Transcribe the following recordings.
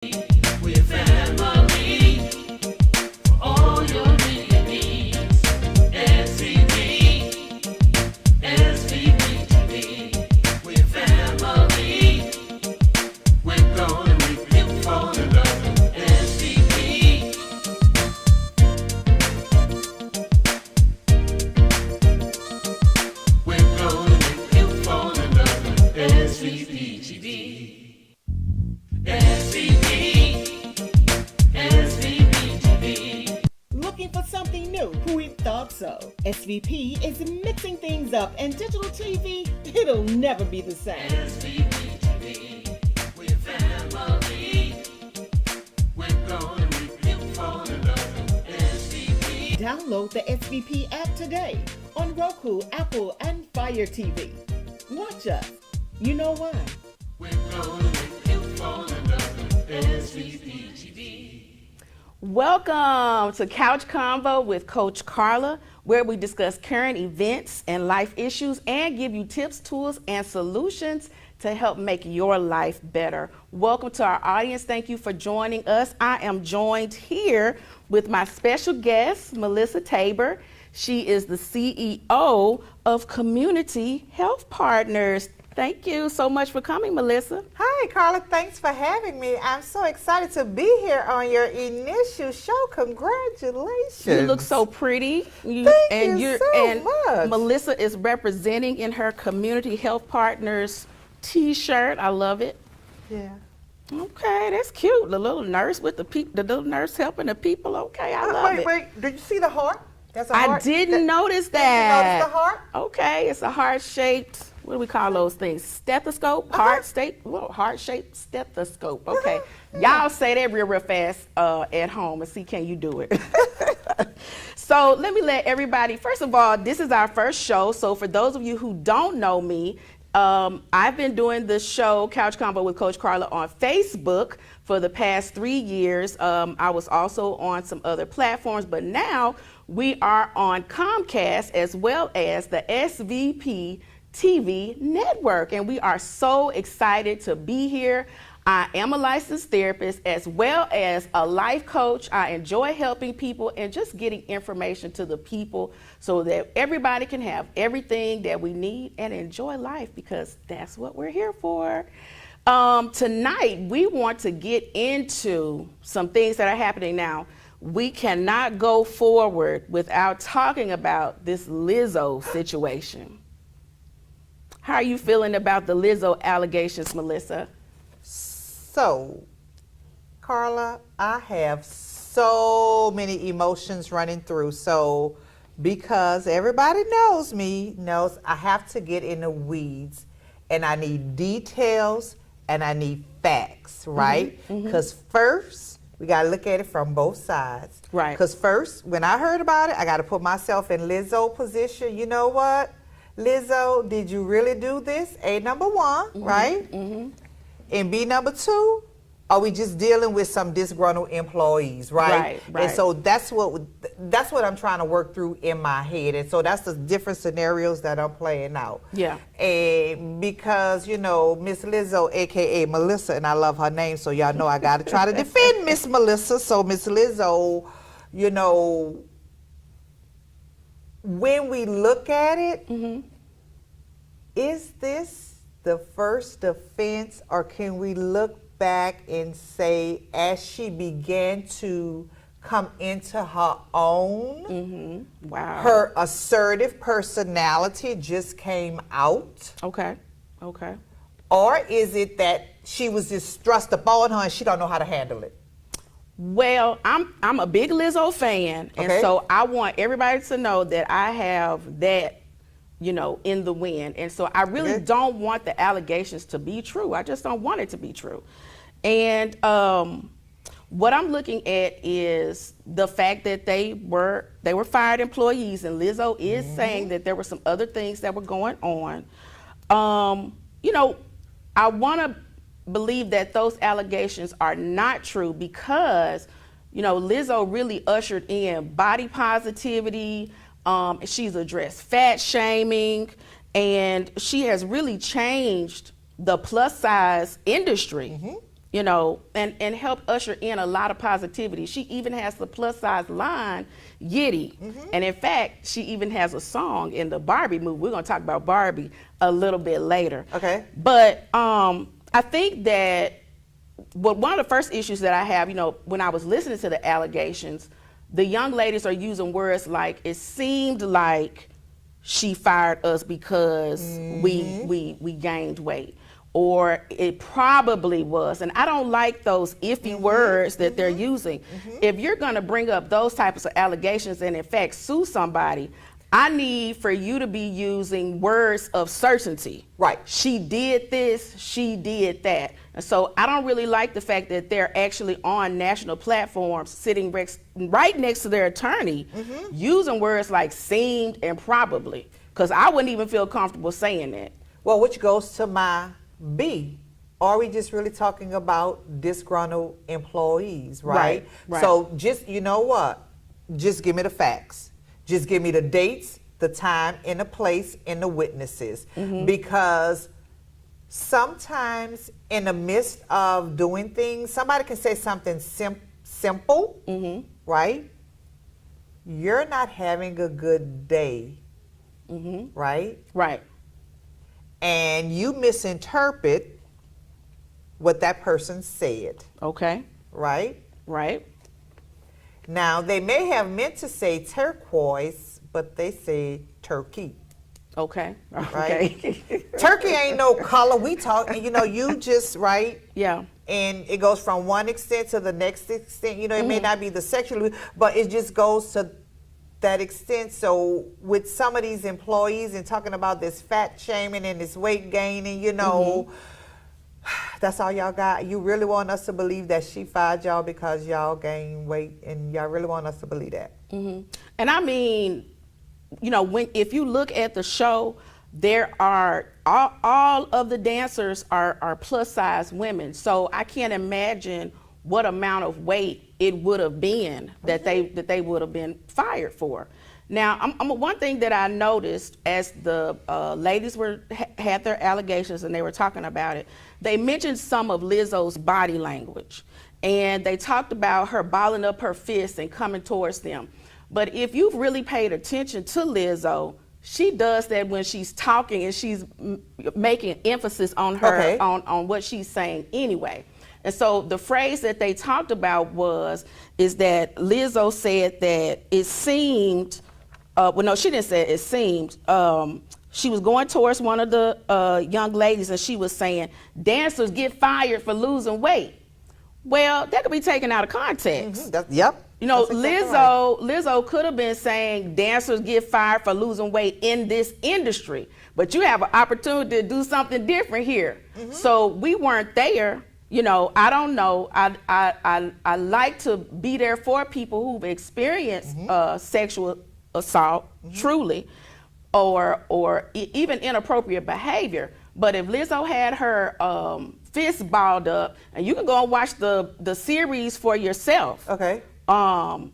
We're family for all your media needs. SVP, SVP TV. We're family. We're gonna make you fall in love with SVP. We're gonna make you fall in love with SVP TV. Looking for something new? We thought so. SVP is mixing things up, and digital TV, it'll never be the same. SVP TV, we're family. We're gonna make you fall in love with SVP. Download the SVP app today on Roku, Apple, and Fire TV. Watch us. You know why? We're gonna make you fall in love with SVP TV. Welcome to Couch Convo with Coach Karla, where we discuss current events and life issues and give you tips, tools, and solutions to help make your life better. Welcome to our audience. Thank you for joining us. I am joined here with my special guest, Melissa Tabor. She is the CEO of Community Health Partners. Thank you so much for coming, Melissa. Hi, Karla. Thanks for having me. I'm so excited to be here on your initial show. Congratulations. You look so pretty. Thank you so much. Melissa is representing in her Community Health Partners t-shirt. I love it. Yeah. Okay, that's cute. The little nurse with the little nurse helping the people. Okay, I love it. Wait. Did you see the heart? That's a I heart. didn't notice Did that. you notice the heart? Okay, it's a heart-shaped, what do we call those things? Stethoscope? Heart-shaped stethoscope. Okay. Y'all say that real fast at home and see, can you do it? So let everybody, first of all, this is our first show. So for those of you who don't know me, I've been doing this show, Couch Convo with Coach Karla, on Facebook for the past 3 years. I was also on some other platforms, but now we are on Comcast as well as the SVP TV network, and we are so excited to be here. I am a licensed therapist as well as a life coach. I enjoy helping people and just getting information to the people so that everybody can have everything that we need and enjoy life, because that's what we're here for. Tonight, we want to get into some things that are happening now. We cannot go forward without talking about this Lizzo situation. How are you feeling about the Lizzo allegations, Melissa? So, Karla, I have so many emotions running through. So, because everybody knows me, knows I have to get in the weeds, and I need details and I need facts, right? Because first, we got to look at it from both sides. Right. Because first, when I heard about it, I got to put myself in Lizzo position. You know what? Lizzo, did you really do this? A, number one, right? And B, number two, are we just dealing with some disgruntled employees, right? Right. And so that's what I'm trying to work through in my head. And so that's the different scenarios that I'm playing out. Yeah. And because, you know, Miss Lizzo, AKA Melissa, and I love her name, so y'all know I got to try to defend Miss Melissa. So Miss Lizzo, you know, when we look at it, is this the first offense, or can we look back and say, as she began to come into her own, Wow. her assertive personality just came out? Okay. Or is it that she was just thrust upon her and she don't know how to handle it? Well, I'm a big Lizzo fan, and Okay. so I want everybody to know that I have that, you know, in the wind. And so I really Okay. don't want the allegations to be true. I just don't want it to be true. And what I'm looking at is the fact that they were fired employees, and Lizzo is saying that there were some other things that were going on. You know, I want to believe that those allegations are not true because, you know, Lizzo really ushered in body positivity. She's addressed fat shaming, and she has really changed the plus size industry you know, and help usher in a lot of positivity. She even has the plus size line, Yitty. And in fact, she even has a song in the Barbie movie. We're gonna talk about Barbie a little bit later. Okay. But I think that one of the first issues that I have, you know, when I was listening to the allegations, the young ladies are using words like, it seemed like she fired us because we gained weight, or it probably was. And I don't like those iffy words that they're using. If you're going to bring up those types of allegations and in fact sue somebody, I need for you to be using words of certainty. Right. She did this, she did that. And so I don't really like the fact that they're actually on national platforms sitting right next to their attorney using words like seemed and probably, because I wouldn't even feel comfortable saying that. Well, which goes to my B. Are we just really talking about disgruntled employees, right? Right. So just, you know what? Just give me the facts. Just give me the dates, the time, and the place, and the witnesses. Because sometimes in the midst of doing things, somebody can say something simple, right? You're not having a good day, right? Right. And you misinterpret what that person said, Okay. right? Right. Now, they may have meant to say turquoise, but they say turkey. Okay. Right. Okay. Turkey ain't no color. We talk, you know, you just, right? Yeah. And it goes from one extent to the next extent. You know, it may not be the sexual, but it just goes to that extent. So with some of these employees and talking about this fat shaming and this weight gaining, you know, that's all y'all got. You really want us to believe that she fired y'all because y'all gained weight, and y'all really want us to believe that? And I mean, you know, if you look at the show, there are all of the dancers are plus size women. So I can't imagine what amount of weight it would have been that they would have been fired for. Now, one thing that I noticed as the ladies had their allegations and they were talking about it, they mentioned some of Lizzo's body language, and they talked about her balling up her fists and coming towards them. But if you've really paid attention to Lizzo, she does that when she's talking and she's making emphasis on her on what she's saying anyway. And so the phrase that they talked about is that Lizzo said that it seemed. Well, no, she didn't say it seemed. She was going towards one of the young ladies and she was saying, dancers get fired for losing weight. Well, that could be taken out of context. Yep. You know, That's exactly right. Lizzo could have been saying dancers get fired for losing weight in this industry, but you have an opportunity to do something different here. So we weren't there. You know, I don't know. I like to be there for people who've experienced sexual assault, truly, or even inappropriate behavior. But if Lizzo had her fist balled up, and you can go and watch the series for yourself. Okay. I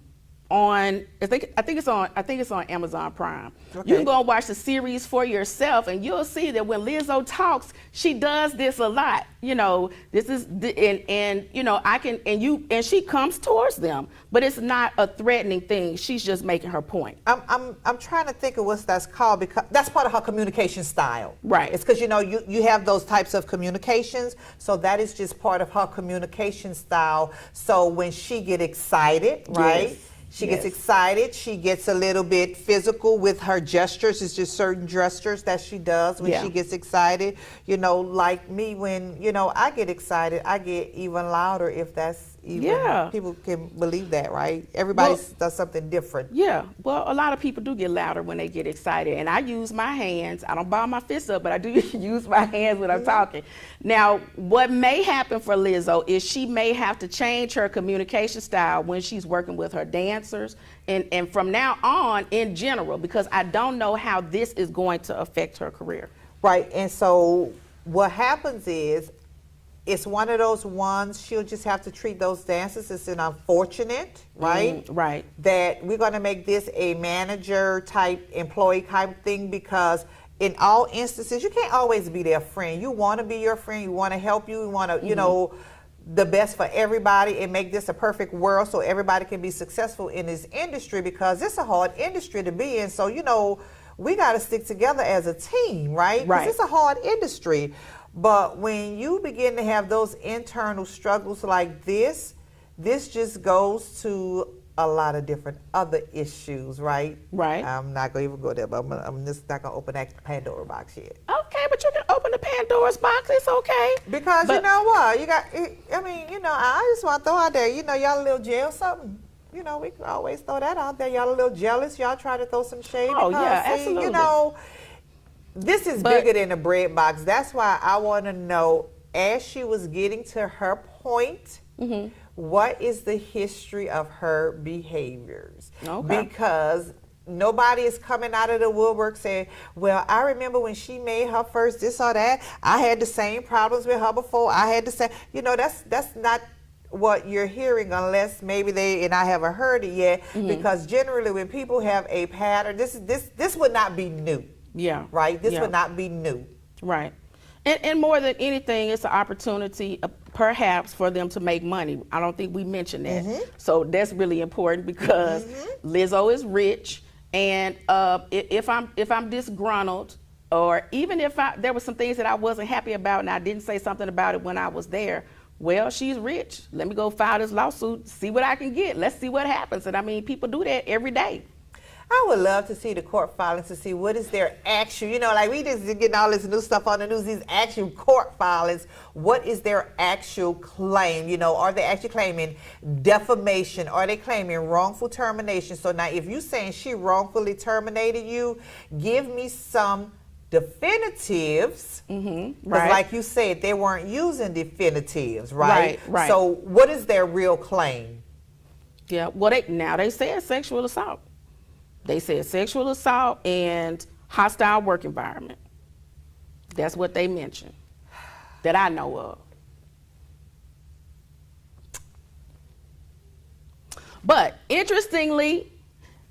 think it's on Amazon Prime. Okay. You can go and watch the series for yourself, and you'll see that when Lizzo talks, she does this a lot. You know, this is and you know and she comes towards them, but it's not a threatening thing. She's just making her point. I'm trying to think of what that's called, because that's part of her communication style. Right. It's because, you know, you have those types of communications, so that is just part of her communication style. So when she get excited, right? Yes. She gets excited. She gets a little bit physical with her gestures. It's just certain gestures that she does when she gets excited. You know, like me, when, you know, I get excited, I get even louder, if that's even, people can believe that, right? Everybody does something different. Yeah, well, a lot of people do get louder when they get excited, and I use my hands. I don't ball my fists up, but I do use my hands when I'm talking. Now, what may happen for Lizzo is she may have to change her communication style when she's working with her dancers, and from now on in general, because I don't know how this is going to affect her career. Right, and so what happens is, it's one of those ones, she'll just have to treat those dancers as an unfortunate, right? Right. That we're going to make this a manager type, employee type thing, because in all instances, you can't always be their friend. You want to be your friend, you want to help you want to, you know, the best for everybody and make this a perfect world so everybody can be successful in this industry, because it's a hard industry to be in. So, we got to stick together as a team, right? Because it's a hard industry. But when you begin to have those internal struggles like this just goes to a lot of different other issues, right? Right. I'm not going to even go there, but I'm just not going to open that Pandora box yet. Okay, but you can open the Pandora's box. It's okay. Because you know what? I just want to throw out there, y'all a little jail something. We can always throw that out there. Y'all a little jealous. Y'all try to throw some shade. Oh, because, yeah, absolutely. This is bigger than a bread box. That's why I want to know, as she was getting to her point, what is the history of her behaviors? Okay. Because nobody is coming out of the woodwork saying, well, I remember when she made her first this or that, I had the same problems with her before. I had the same, that's not what you're hearing, unless maybe and I haven't heard it yet, because generally when people have a pattern, this would not be new. Yeah. Right? This would not be new. Right. And more than anything, it's an opportunity perhaps for them to make money. I don't think we mentioned that. So that's really important, because Lizzo is rich, and if I'm disgruntled, or even if there were some things that I wasn't happy about and I didn't say something about it when I was there, well, she's rich. Let me go file this lawsuit, see what I can get. Let's see what happens. And I mean, people do that every day. I would love to see the court filings to see what is their actual, like we just getting all this new stuff on the news, these actual court filings. What is their actual claim? Are they actually claiming defamation? Are they claiming wrongful termination? So now if you're saying she wrongfully terminated you, give me some definitives. Because like you said, they weren't using definitives, right? Right. So what is their real claim? Yeah, well, they said sexual assault. They said sexual assault and hostile work environment. That's what they mentioned that I know of. But interestingly,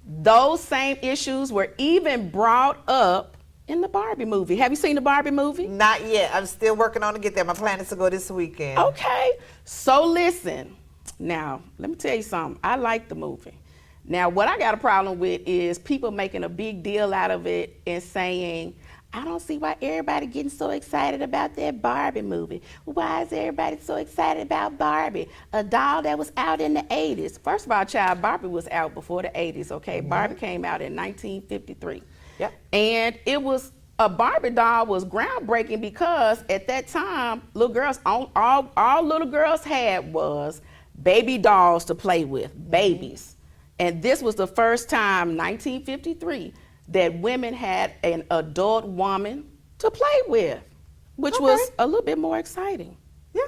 those same issues were even brought up in the Barbie movie. Have you seen the Barbie movie? Not yet. I'm still working on to get there. My plan is to go this weekend. Okay. So listen. Now, let me tell you something. I like the movie. Now, what I got a problem with is people making a big deal out of it and saying, I don't see why everybody getting so excited about that Barbie movie. Why is everybody so excited about Barbie? A doll that was out in the 80s. First of all, child, Barbie was out before the 80s, okay? Barbie came out in 1953. Yep. And a Barbie doll was groundbreaking, because at that time, little girls, all little girls had was baby dolls to play with, babies. And this was the first time, 1953, that women had an adult woman to play with, which was a little bit more exciting. Yeah.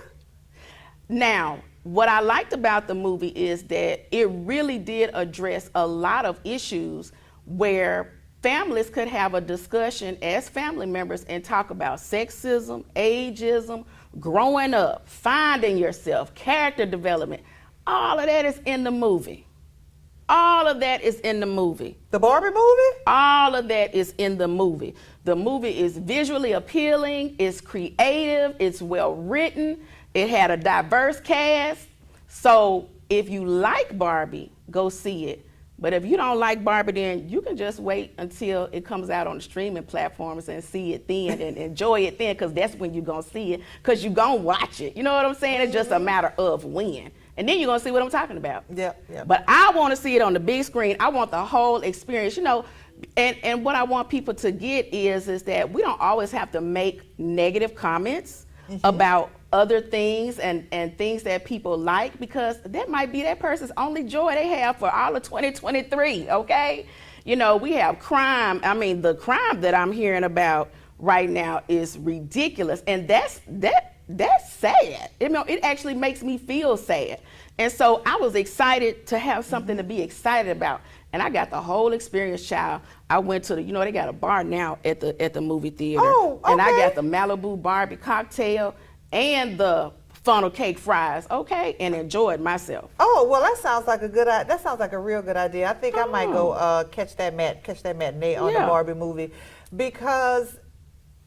Now, what I liked about the movie is that it really did address a lot of issues where families could have a discussion as family members and talk about sexism, ageism, growing up, finding yourself, character development. All of that is in the movie. All of that is in the movie. The Barbie movie? All of that is in the movie. The movie is visually appealing, it's creative, it's well written, it had a diverse cast. So if you like Barbie, go see it. But if you don't like Barbie, then you can just wait until it comes out on the streaming platforms and see it then and enjoy it then, because that's when you're going to see it, because you're going to watch it. You know what I'm saying? It's just a matter of when. And then you're going to see what I'm talking about. Yeah. But I want to see it on the big screen. I want the whole experience, and what I want people to get is that we don't always have to make negative comments about other things and things that people like, because that might be that person's only joy they have for all of 2023, okay? We have crime. I mean, the crime that I'm hearing about right now is ridiculous, and that's sad. It actually makes me feel sad. And so I was excited to have something to be excited about. And I got the whole experience, child. I went to they got a bar now at the movie theater. Oh, okay. And I got the Malibu Barbie cocktail and the funnel cake fries, okay, and enjoyed myself. Oh, well, that sounds like a real good idea. I think I might go catch that matinee on the Barbie movie, because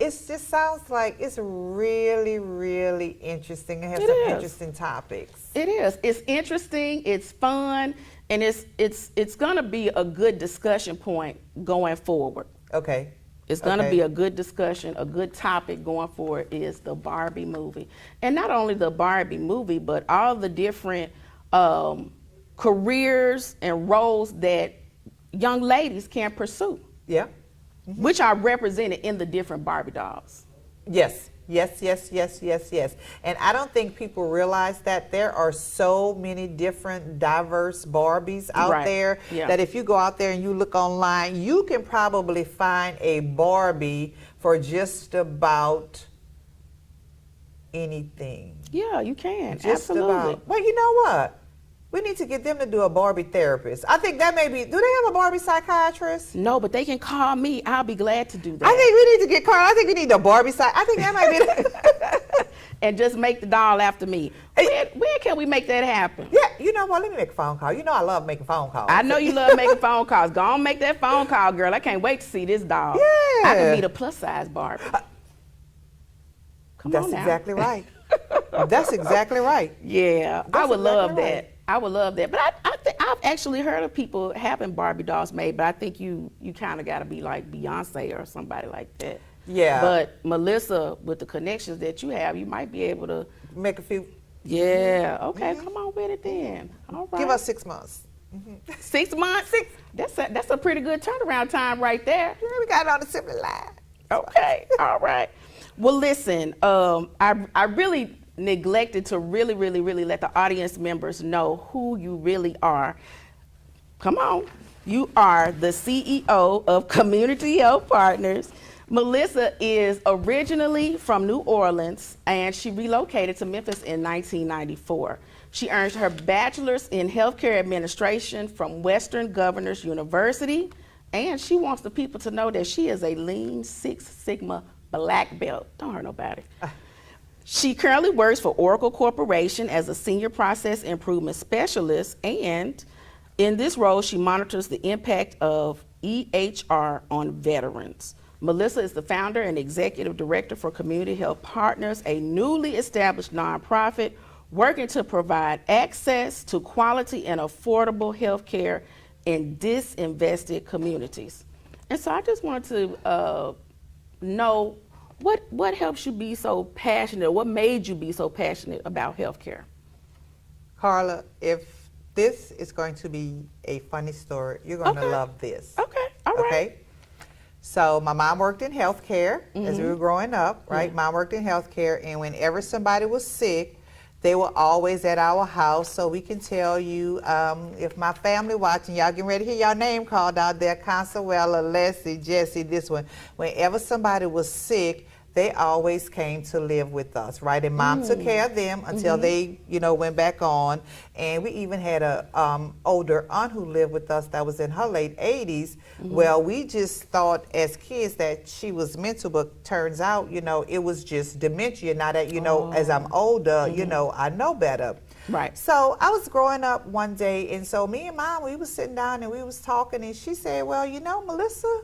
It just sounds like it's really, really interesting and have It some is. interesting topics. It is. It's interesting. It's fun, and it's gonna be a good discussion point going forward. Okay. It's gonna Okay. be a good discussion. A good topic going forward is the Barbie movie, and not only the Barbie movie, but all the different careers and roles that young ladies can pursue, Yeah. which are represented in the different Barbie dolls. Yes, yes, yes, yes, yes, yes. And I don't think people realize that there are so many different diverse Barbies out Right, there yeah. that if you go out there and you look online, you can probably find a Barbie for just about anything. Yeah, you can. Just Absolutely. about. Well, you know what? We need to get them to do a Barbie therapist. I think that may be, do they have a Barbie psychiatrist? No, but they can call me. I'll be glad to do that. I think we need to get Karla. I think we need a Barbie I think that might be and just make the doll after me. When can we make that happen? Yeah, you know what? Let me make a phone call. You know I love making phone calls. I know you love making phone calls. Go on, make that phone call, girl. I can't wait to see this doll. Yeah. I can meet a plus size Barbie. Come That's on now. exactly right. That's exactly right. Yeah, I That's would love exactly that. right. I would love that. But I think I've actually heard of people having Barbie dolls made, but I think you kind of got to be like Beyonce or somebody like that. Yeah. But Melissa, with the connections that you have, you might be able to. Make a few. Yeah. Okay. Come on with it then. All right. Give us 6 months. 6 months. That's a pretty good turnaround time right there. Yeah, we got it on the assembly line. Okay. All right. Well, listen. I really neglected to really let the audience members know who you really are. Come on. You are the CEO of Community Health Partners. Melissa is originally from New Orleans, and she relocated to Memphis in 1994. She earned her bachelor's in healthcare administration from Western Governors University, and she wants the people to know that she is a Lean Six Sigma black belt. Don't hurt nobody. She currently works for Oracle Corporation as a senior process improvement specialist, and in this role, she monitors the impact of EHR on veterans. Melissa is the founder and executive director for Community Health Partners, a newly established nonprofit working to provide access to quality and affordable health care in disinvested communities. And so I just wanted to know what helps you be so passionate, what made you be so passionate about healthcare? Karla, if this is going to be a funny story, you're going to Okay. love this. Okay, all right. Okay? So my mom worked in healthcare as we were growing up, right? Yeah. Mom worked in healthcare, and whenever somebody was sick, they were always at our house. So we can tell you, if my family watching, y'all getting ready to hear y'all name called out there, Consuela, Leslie, Jesse, this one. Whenever somebody was sick, they always came to live with us, right? And mom took care of them until they, went back on. And we even had a older aunt who lived with us that was in her late 80s. Well, we just thought as kids that she was mental, but turns out, it was just dementia. Now that, as I'm older, I know better. Right. So I was growing up one day, and so me and mom, we was sitting down and we was talking, and she said, well, Melissa,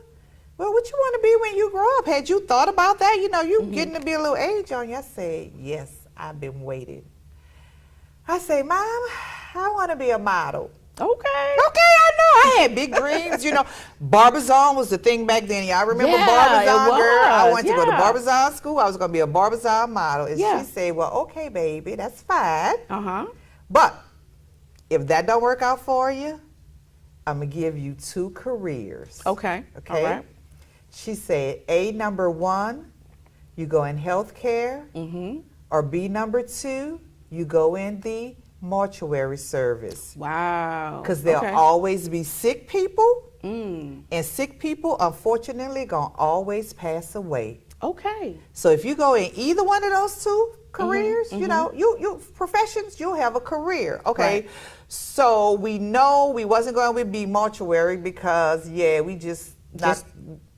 well, what you want to be when you grow up? Had you thought about that? You getting to be a little age on you. I said, yes, I've been waiting. I say, Mom, I want to be a model. Okay. Okay, I know. I had big dreams. Barbizon was the thing back then. Y'all remember Yeah, Barbizon, it girl? I was, wanted to go to yeah. Barbizon school. I was going to be a Barbizon model. And Yeah. she said, well, okay, baby, that's fine. Uh-huh. But if that don't work out for you, I'm going to give you 2 careers. Okay. Okay? All right. She said, A, number 1, you go in healthcare, or B, number 2, you go in the mortuary service. Wow. Because there'll Okay. always be sick people, and sick people, unfortunately, gonna always pass away. Okay. So if you go in either one of those 2 careers, you professions, you'll have a career. Okay. Right. So we know we wasn't going to be mortuary because we just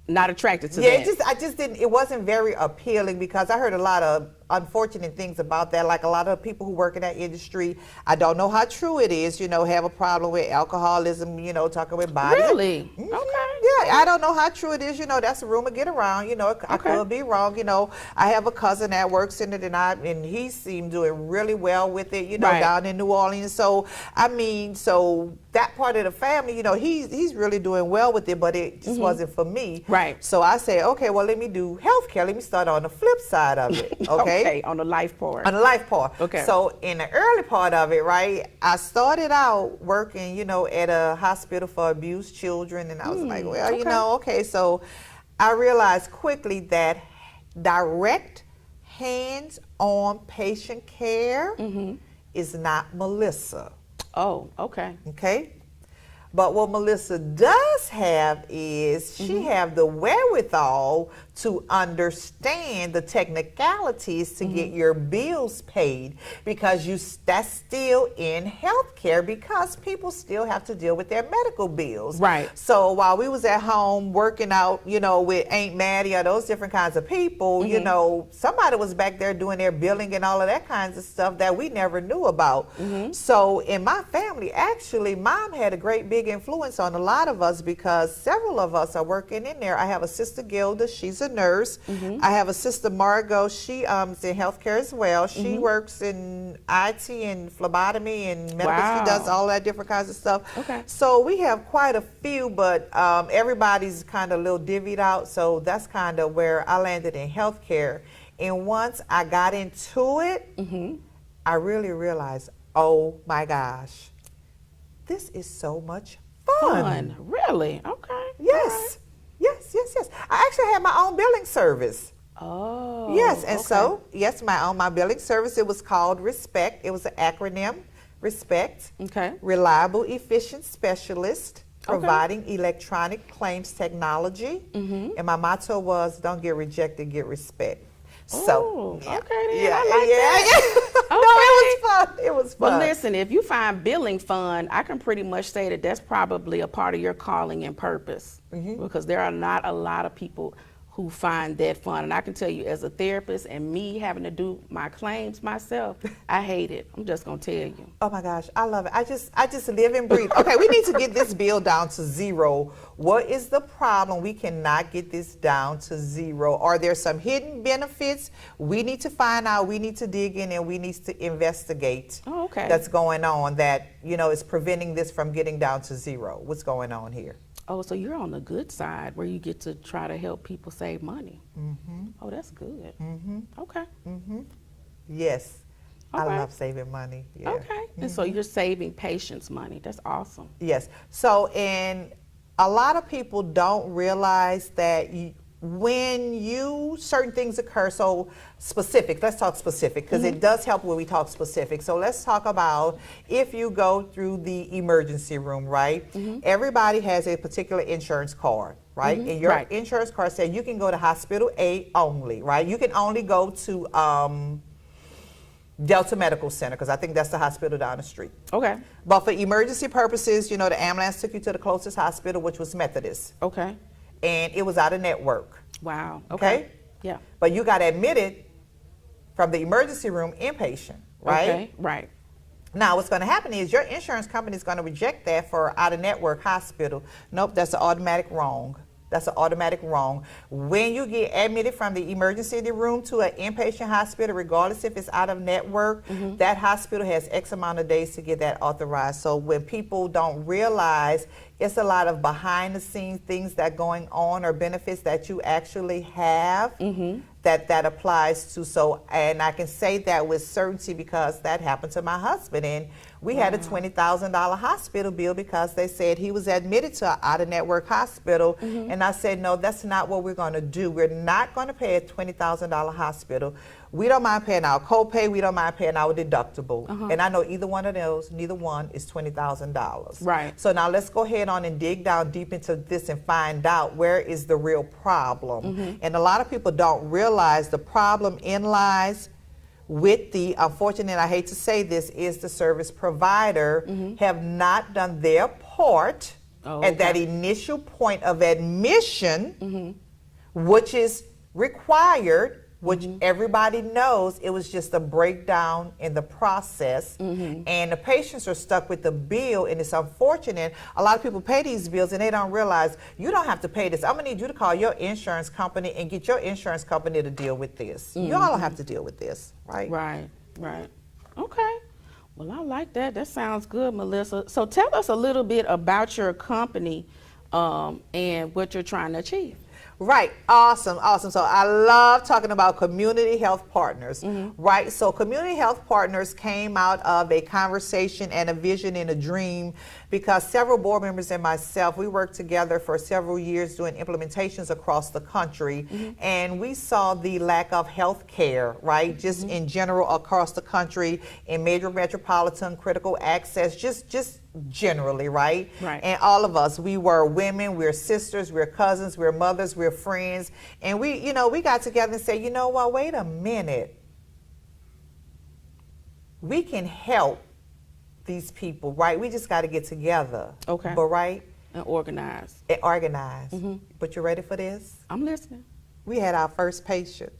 Not attracted to yeah, that. I just didn't. It wasn't very appealing because I heard a lot of unfortunate things about that. Like a lot of people who work in that industry, I don't know how true it is. Have a problem with alcoholism. Talking with body. Really? Mhm. Okay. Yeah, I don't know how true it is. That's a rumor get around. I could be wrong. I have a cousin that works in it, and he seemed doing really well with it. Right. Down in New Orleans. So so that part of the family, he's really doing well with it, but it just wasn't for me. Right. So I said, okay, well, let me do healthcare. Let me start on the flip side of it. Okay. On the life part. On the life part. Okay. So in the early part of it, right, I started out working, at a hospital for abused children, and I was like, well, okay. So I realized quickly that direct hands-on patient care is not Melissa. Oh, okay. Okay. But what Melissa does have is she have the wherewithal to understand the technicalities to get your bills paid, because that's still in healthcare, because people still have to deal with their medical bills. Right. So while we was at home working out, with Aunt Maddie or those different kinds of people, somebody was back there doing their billing and all of that kinds of stuff that we never knew about. So in my family, actually, Mom had a great big influence on a lot of us, because several of us are working in there. I have a sister, Gilda. She's a nurse. I have a sister, Margot. She is in healthcare as well. She works in IT and phlebotomy and medical. Wow. She does all that different kinds of stuff. Okay. So we have quite a few, but everybody's kind of a little divvied out. So that's kind of where I landed in healthcare. And once I got into it, I really realized, oh my gosh, this is so much fun. Really? Okay. Yes. Yes. I actually had my own billing service. Oh. Yes, and okay. so, yes, my billing service, it was called RESPECT. It was an acronym, RESPECT. Okay. Reliable, efficient specialist, providing electronic claims technology. And my motto was, don't get rejected, get respect. So, okay, then. yeah, I like that. No, it was fun. It was fun. Well, listen, if you find billing fun, I can pretty much say that that's probably a part of your calling and purpose, because there are not a lot of people who find that fun. And I can tell you, as a therapist and me having to do my claims myself, I hate it. I'm just gonna tell you. Oh my gosh, I love it. I just live and breathe. Okay, we need to get this bill down to zero. What is the problem? We cannot get this down to zero. Are there some hidden benefits? We need to find out, we need to dig in, and we need to investigate that's going on that, is preventing this from getting down to zero. What's going on here? Oh, so you're on the good side where you get to try to help people save money. Oh, that's good. Okay. Yes. I Okay. love saving money. Yeah. Okay. And so you're saving patients money. That's awesome. Yes. So, and a lot of people don't realize that when certain things occur, so specific, let's talk specific, because it does help when we talk specific. So let's talk about if you go through the emergency room, right? Everybody has a particular insurance card, right? And your insurance card says you can go to hospital A only, right? You can only go to Delta Medical Center, because I think that's the hospital down the street. Okay. But for emergency purposes, the ambulance took you to the closest hospital, which was Methodist. Okay. And it was out of network. Wow. Okay? Yeah. But you got admitted from the emergency room inpatient, right? Okay. Right. Now, what's going to happen is your insurance company is going to reject that for out of network hospital. Nope, that's an automatic wrong. That's an automatic wrong. When you get admitted from the emergency room to an inpatient hospital, regardless if it's out of network, that hospital has X amount of days to get that authorized. So when people don't realize, it's a lot of behind the scenes things that going on, or benefits that you actually have that applies to. So, and I can say that with certainty because that happened to my husband, and we had a $20,000 hospital bill because they said he was admitted to an out-of-network hospital, and I said, no, that's not what we're going to do. We're not going to pay a $20,000 hospital. We don't mind paying our copay. We don't mind paying our deductible. And I know either one of those, neither one is $20,000. Right. So now let's go ahead on and dig down deep into this and find out where is the real problem. And a lot of people don't realize the problem lies with the, unfortunate, I hate to say this, is the service provider have not done their part at that initial point of admission, which is required which everybody knows it was just a breakdown in the process. And the patients are stuck with the bill, and it's unfortunate. A lot of people pay these bills and they don't realize you don't have to pay this. I'm gonna need you to call your insurance company and get your insurance company to deal with this. Y'all don't have to deal with this, right? Right. Okay. Well, I like that. That sounds good, Melissa. So tell us a little bit about your company and what you're trying to achieve. Right, awesome. So I love talking about community health partners, right? So community health partners came out of a conversation and a vision and a dream because several board members and myself, we worked together for several years doing implementations across the country, and we saw the lack of health care, right? Just in general across the country, in major metropolitan critical access, just generally, right? And all of us, we were women, we're sisters, we're cousins, we're mothers, we're friends, and we got together and said, you know what, wait a minute, we can help these people, right? We just got to get together. Okay. But right? And organize. But you ready for this? I'm listening. We had our first patient.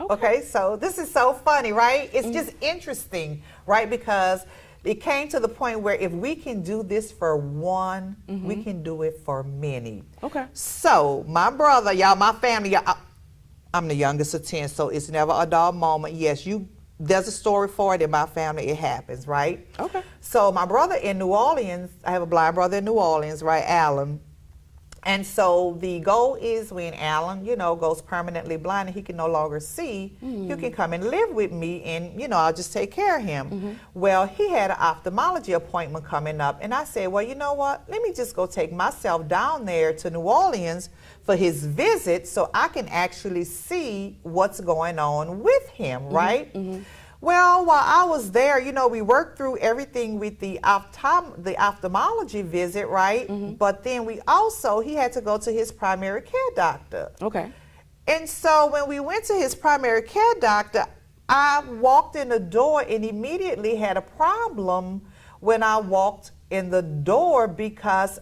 Okay, so this is so funny, right? It's just interesting, right? Because it came to the point where if we can do this for one, we can do it for many. Okay. So my brother, y'all, my family, y'all, I'm the youngest of 10, so it's never a dull moment. Yes, there's a story for it in my family. It happens, right? Okay. So my brother in New Orleans, I have a blind brother in New Orleans, right, Alan. And so the goal is when Alan, goes permanently blind and he can no longer see, you can come and live with me and, I'll just take care of him. Well, he had an ophthalmology appointment coming up and I said, well, you know what? Let me just go take myself down there to New Orleans for his visit so I can actually see what's going on with him, right? Well, while I was there, we worked through everything with the ophthalmology visit, right? But then he had to go to his primary care doctor. Okay. And so when we went to his primary care doctor, I walked in the door and immediately had a problem when I walked in the door because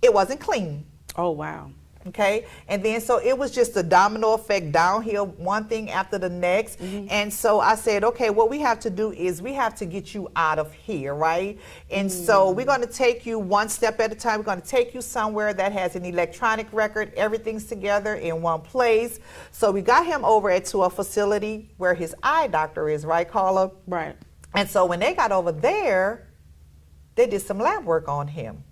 it wasn't clean. Oh, wow. Okay, and then so it was just a domino effect downhill, one thing after the next. And so I said, okay, what we have to do is we have to get you out of here, right? And so we're going to take you one step at a time. We're going to take you somewhere that has an electronic record, everything's together in one place. So we got him over to a facility where his eye doctor is, right, Karla? Right. And so when they got over there, they did some lab work on him.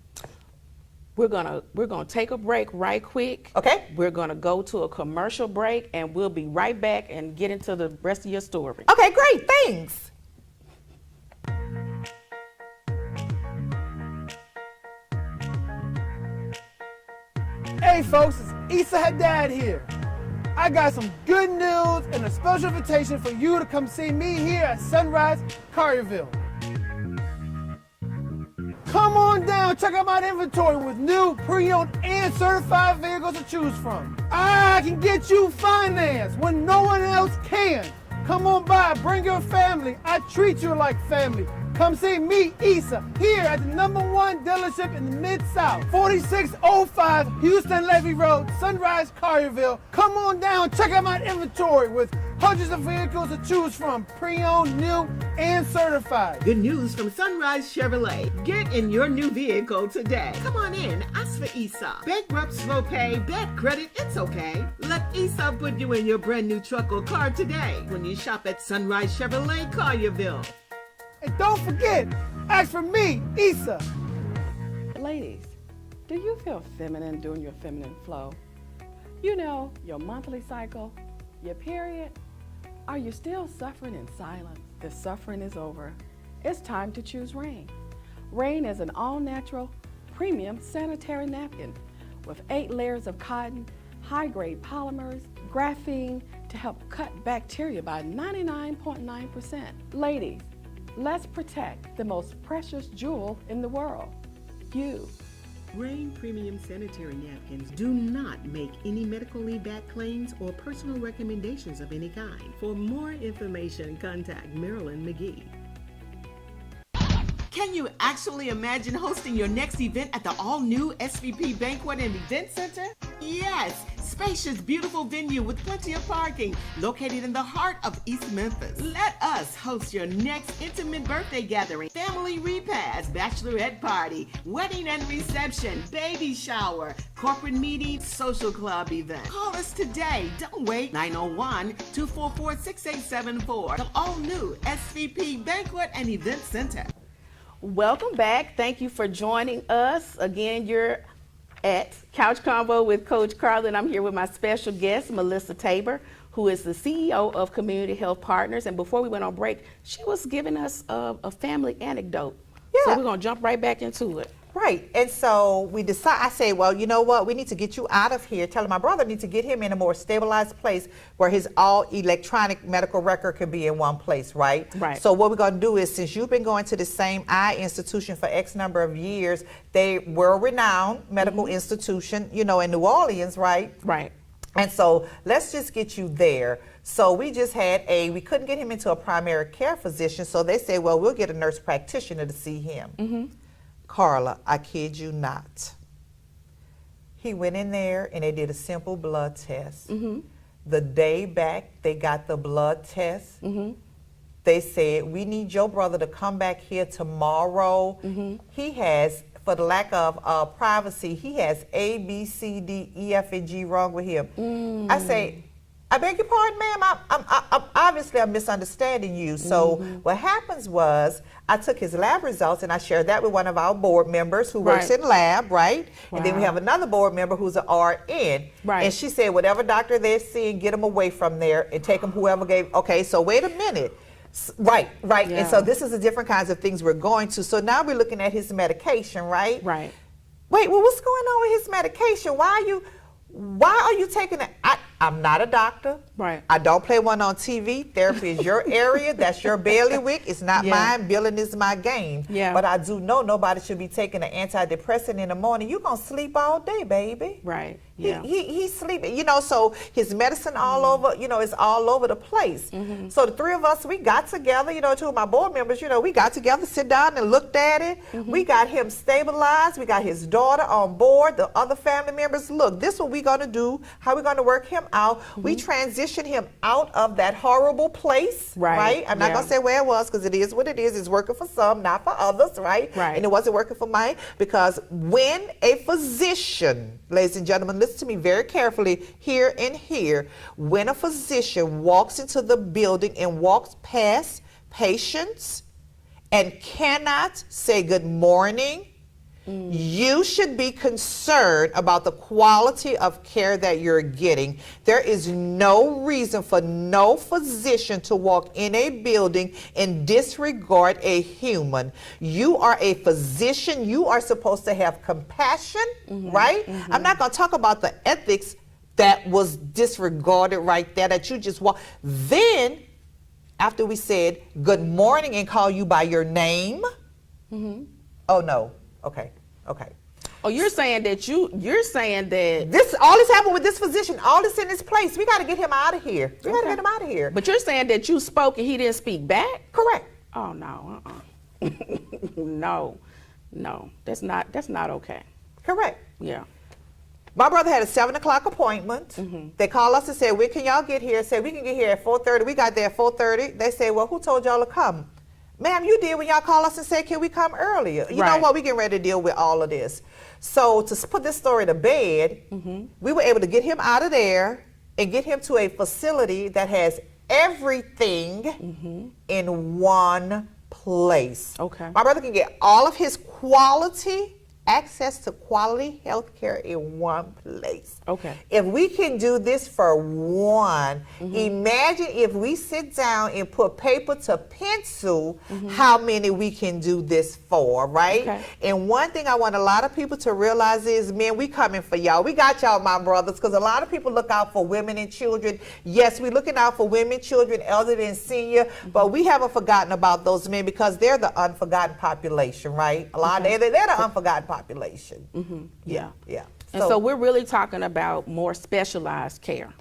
We're gonna take a break right quick. Okay. We're gonna go to a commercial break and we'll be right back and get into the rest of your story. Okay, great, thanks. Hey folks, it's Issa Haddad here. I got some good news and a special invitation for you to come see me here at Sunrise Collierville. Come on down, check out my inventory with new, pre-owned, and certified vehicles to choose from. I can get you finance when no one else can. Come on by, bring your family. I treat you like family. Come see me, Issa, here at the #1 dealership in the Mid-South, 4605 Houston Levy Road, Sunrise Collierville. Come on down, check out my inventory with hundreds of vehicles to choose from, pre-owned, new, and certified. Good news from Sunrise Chevrolet. Get in your new vehicle today. Come on in, ask for Issa. Bankrupt, slow pay, bad credit, it's okay. Let Issa put you in your brand new truck or car today when you shop at Sunrise Chevrolet Collierville. And don't forget, ask for me, Issa. Ladies, do you feel feminine during your feminine flow? Your monthly cycle, your period? Are you still suffering in silence? The suffering is over. It's time to choose Rain. Rain is an all-natural, premium sanitary napkin with 8 layers of cotton, high-grade polymers, graphene to help cut bacteria by 99.9%. Ladies, let's protect the most precious jewel in the world, you. Rain Premium Sanitary Napkins do not make any medical leave-back claims or personal recommendations of any kind. For more information, contact Marilyn McGee. Can you actually imagine hosting your next event at the all-new SVP Banquet and Event Center? Yes! spacious, beautiful venue with plenty of parking, located in the heart of East Memphis. Let us host your next intimate birthday gathering, family repast, bachelorette party, wedding and reception, baby shower, corporate meeting, social club event. Call us today. Don't wait. 901-244-6874. The all-new SVP Banquet and Event Center. Welcome back. Thank you for joining us. Again, you're at Couch Convo with Coach Karla, and I'm here with my special guest, Melissa Tabor, who is the CEO of Community Health Partners. And before we went on break, she was giving us a family anecdote. Yeah. So we're going to jump right back into it. Right. And so we decide, I say, well, you know what? We need to get you out of here. Tell him my brother needs to get him in a more stabilized place where his all electronic medical record can be in one place, right? Right. So what we're going to do is, since you've been going to the same eye institution for X number of years, they were a renowned medical institution, you know, in New Orleans, right? Right. And so let's just get you there. So we just had we couldn't get him into a primary care physician. So they said, well, we'll get a nurse practitioner to see him. Karla, I kid you not. He went in there and they did a simple blood test. The day back, they got the blood test. They said, we need your brother to come back here tomorrow. He has, for the lack of privacy, he has A, B, C, D, E, F, and G wrong with him. I say, I beg your pardon, ma'am. I'm obviously I'm misunderstanding you. So what happens was I took his lab results and I shared that with one of our board members who works in lab, right? And then we have another board member who's an RN. Right. And she said, whatever doctor they're seeing, get them away from there and take them whoever gave. Okay, so wait a minute. Right. Yeah. And so this is the different kinds of things we're going to. So now we're looking at his medication, right? Right. Wait, well, what's going on with his medication? Why are you taking it? I'm not a doctor. Right. I don't play one on TV. Therapy is your area. That's your bailiwick. It's not mine. Billing is my game. Yeah. But I do know nobody should be taking an antidepressant in the morning. You're going to sleep all day, baby. Right. Yeah. He's sleeping, you know, so his medicine all over, you know, it's all over the place. So the three of us, we got together, you know, two of my board members, you know, we got together, sit down and looked at it. We got him stabilized. We got his daughter on board, the other family members. Look, this is what we're going to do, how we're going to work him out. We transitioned him out of that horrible place, right? I'm not going to say where it was because it is what it is. It's working for some, not for others, right? And it wasn't working for mine because when a physician, ladies and gentlemen, listen to me very carefully here and here. When a physician walks into the building and walks past patients and cannot say good morning, you should be concerned about the quality of care that you're getting. There is no reason for no physician to walk in a building and disregard a human. You are a physician. You are supposed to have compassion, right? I'm not going to talk about the ethics that was disregarded right there, that you just walk. Then, after we said good morning and call you by your name, oh no, okay. Oh, you're saying that This all this happened with this physician. All this in this place. We got to get him out of here. We got to get him out of here. But you're saying that you spoke and he didn't speak back? Correct. Oh no, no, that's not okay. Correct. Yeah. My brother had a 7 o'clock appointment. They called us and said, when can y'all get here? I said, we can get here at 4:30. We got there at 4:30. They said, well, who told y'all to come? Ma'am, you did when y'all called us and said, can we come earlier? You know what? We getting ready to deal with all of this. So to put this story to bed, we were able to get him out of there and get him to a facility that has everything in one place. Okay. My brother can get all of his access to quality health care in one place. Okay. If we can do this for one, imagine if we sit down and put paper to pencil how many we can do this for, right? Okay. And one thing I want a lot of people to realize is, man, we coming for y'all. We got y'all, my brothers, because a lot of people look out for women and children. Yes, we're looking out for women, children, elderly, and senior, but we haven't forgotten about those men because they're the unforgotten population, right? A lot they're the unforgotten population. Yeah. Yeah. And so we're really talking about more specialized care.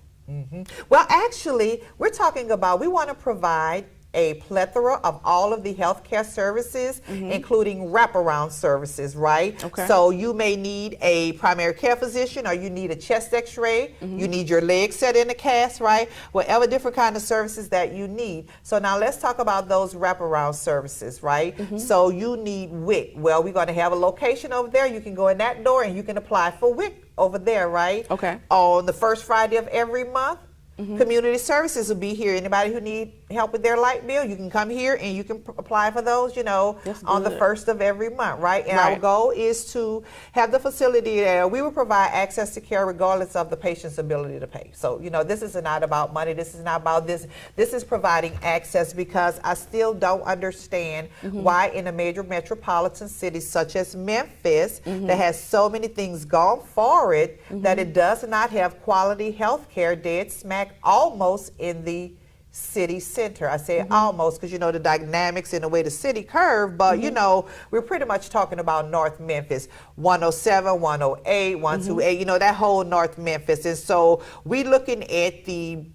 Well, actually, we're talking about we want to provide a plethora of all of the healthcare services, including wraparound services, right? Okay. So you may need a primary care physician, or you need a chest x-ray, you need your leg set in a cast, right? Whatever different kind of services that you need. So now let's talk about those wraparound services, right? So you need WIC. Well, we're going to have a location over there. You can go in that door and you can apply for WIC over there, right? Okay. On the first Friday of every month. Community services will be here. Anybody who need help with their light bill, you can come here and you can apply for those, you know, That's on the good. first of every month, right? And our Right. goal is to have the facility there. We will provide access to care regardless of the patient's ability to pay. So, you know, this is not about money. This is not about this. This is providing access, because I still don't understand why in a major metropolitan city such as Memphis that has so many things going for it, that it does not have quality health care dead smack almost in the city center. I say almost because, you know, the dynamics in the way the city curve, but you know, we're pretty much talking about North Memphis, 107, 108, 128, you know, that whole North Memphis. And so we're looking at the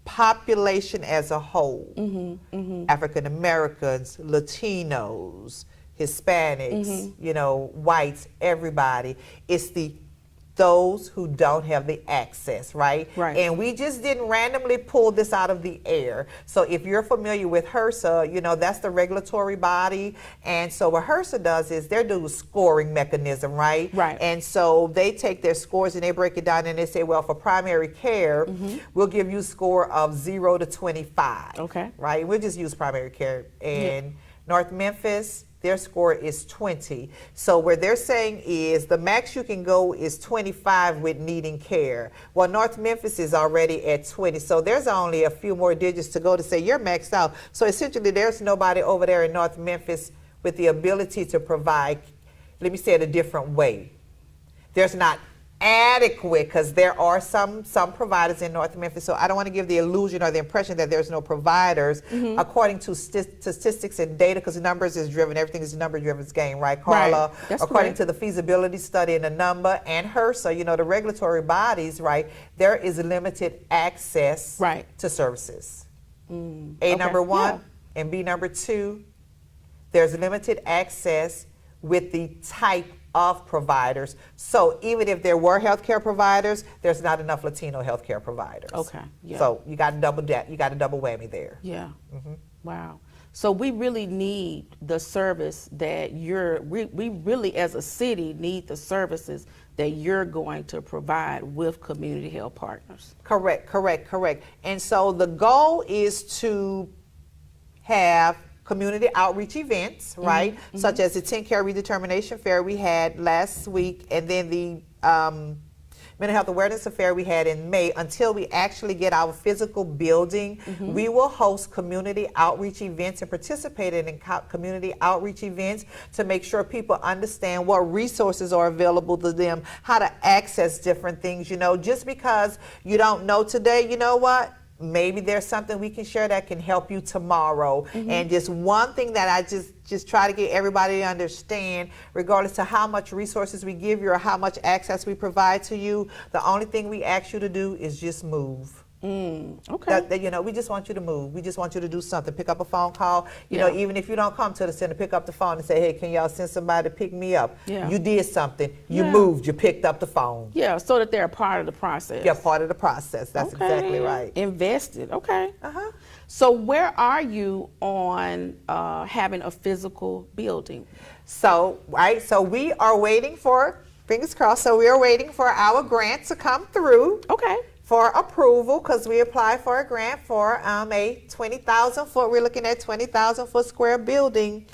population as a whole, African Americans, Latinos, Hispanics, you know, whites, everybody. It's those who don't have the access, right? Right. And we just didn't randomly pull this out of the air. So if you're familiar with HRSA, you know, that's the regulatory body. And so what HRSA does is they do a scoring mechanism, right? Right. And so they take their scores and they break it down and they say, well, for primary care, we'll give you a score of 0 to 25. Okay. Right? We'll just use primary care. And North Memphis, their score is 20. So where they're saying is the max you can go is 25 with needing care. Well, North Memphis is already at 20. So there's only a few more digits to go to say you're maxed out. So essentially there's nobody over there in North Memphis with the ability to provide, let me say it a different way. There's not adequate, because there are some providers in North Memphis, so I don't want to give the illusion or the impression that there's no providers. According to statistics and data, because numbers is driven, everything is number driven game, right, Karla? Right. That's according correct. to the feasibility study and the number and HRSA, you know, the regulatory bodies, right, there is limited access Right. to services. okay. Number one, Yeah. and B number two, there's limited access with the type of providers. So even if there were healthcare providers, there's not enough Latino healthcare providers. Okay, yeah. So you got to double that. You got a double whammy there. Yeah. Wow. So we really need the service that we really as a city need the services that you're going to provide with community health partners. Correct. And so the goal is to have community outreach events, right? Such as the 10 Care Redetermination Fair we had last week, and then the Mental Health Awareness Affair we had in May. Until we actually get our physical building, we will host community outreach events and participate in community outreach events to make sure people understand what resources are available to them, how to access different things. You know, just because you don't know today, you know what? Maybe there's something we can share that can help you tomorrow. And just one thing that I just try to get everybody to understand, regardless to how much resources we give you or how much access we provide to you, the only thing we ask you to do is just move. Okay. You know, we just want you to move. We just want you to do something. Pick up a phone call. You know, even if you don't come to the center, pick up the phone and say, hey, can y'all send somebody to pick me up? Yeah. You did something. You Yeah. moved. You picked up the phone. Yeah, so that they're a part of the process. You're part of the process. That's exactly right. Invested. Okay. Uh-huh. So where are you on having a physical building? So we are waiting for, fingers crossed, so we are waiting for our grant to come through Okay. for approval, because we applied for a grant for a 20,000 foot, we're looking at 20,000 foot square building.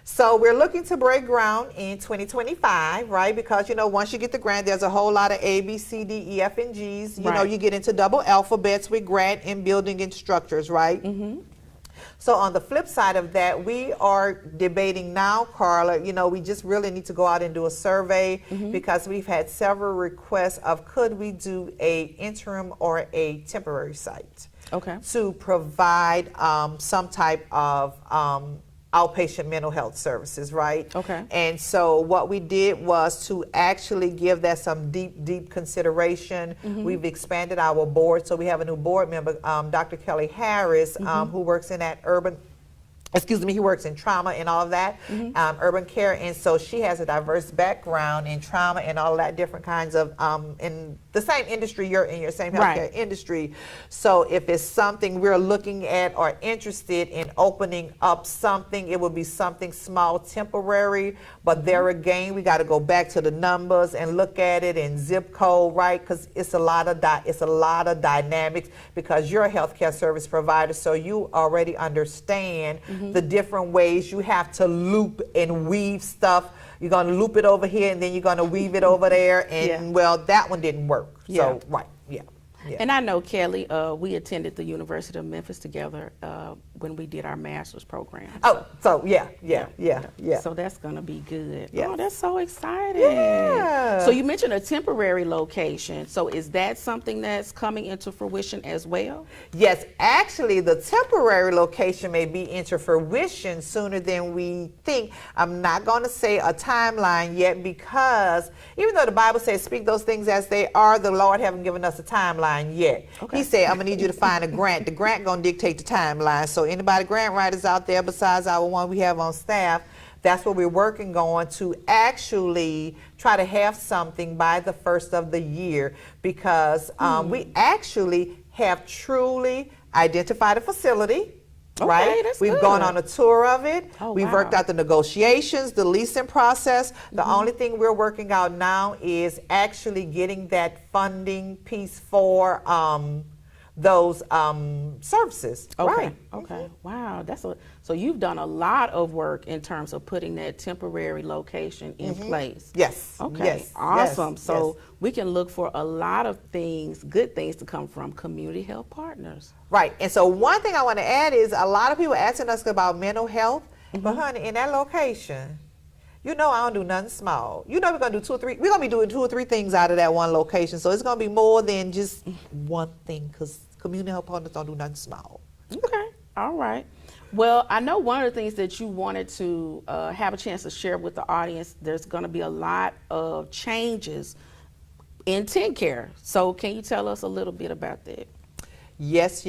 So we're looking to break ground in 2025, right? Because, you know, once you get the grant, there's a whole lot of A, B, C, D, E, F, and G's. You know, Right. you get into double alphabets with grant and building and structures, right? So on the flip side of that, we are debating now, Karla, you know, we just really need to go out and do a survey, because we've had several requests of could we do a interim or a temporary site Okay. to provide some type of outpatient mental health services, right? Okay. And so what we did was to actually give that some deep consideration. We've expanded our board, so we have a new board member, Dr. Kelly Harris, who works in that he works in trauma and all of that, urban care, and so she has a diverse background in trauma and all that different kinds of, in the same industry you're in, your same healthcare industry. So if it's something we're looking at or interested in opening up something, it would be something small, temporary, but there again, we got to go back to the numbers and look at it in zip code, right? Because it's a lot of dynamics, because you're a healthcare service provider, so you already understand the different ways you have to loop and weave stuff. You're going to loop it over here, and then you're going to weave it over there, and well, that one didn't work. So, right, yeah. And I know, Kelly, we attended the University of Memphis together when we did our master's program. So yeah. So that's going to be good. Yes. Oh, that's so exciting. Yeah. So you mentioned a temporary location. So is that something that's coming into fruition as well? Yes, actually, the temporary location may be into fruition sooner than we think. I'm not going to say a timeline yet, because even though the Bible says speak those things as they are, the Lord haven't given us a timeline yet. Okay. He said, I'm going to need you to find a grant. The grant going to dictate the timeline. So anybody grant writers out there besides our one we have on staff, that's what we're working on, to actually try to have something by the first of the year, because we actually have truly identified a facility. Right? That's We've good. gone on a tour of it. Oh, We've wow. worked out the negotiations, the leasing process. The only thing we're working out now is actually getting that funding piece for those services. Okay. Right. Okay. Wow. So you've done a lot of work in terms of putting that temporary location in place. Yes. Okay. Yes. Awesome. Yes. So Yes. we can look for a lot of things, good things to come from community health partners. Right. And so one thing I want to add is a lot of people asking us about mental health, but honey, in that location, you know I don't do nothing small. You know we're going to do we're going to be doing 2 or 3 things out of that one location. So it's going to be more than just one thing, because community health partners don't do nothing small. Okay. All right. Well, I know one of the things that you wanted to have a chance to share with the audience, there's going to be a lot of changes in TennCare. So can you tell us a little bit about that? Yes.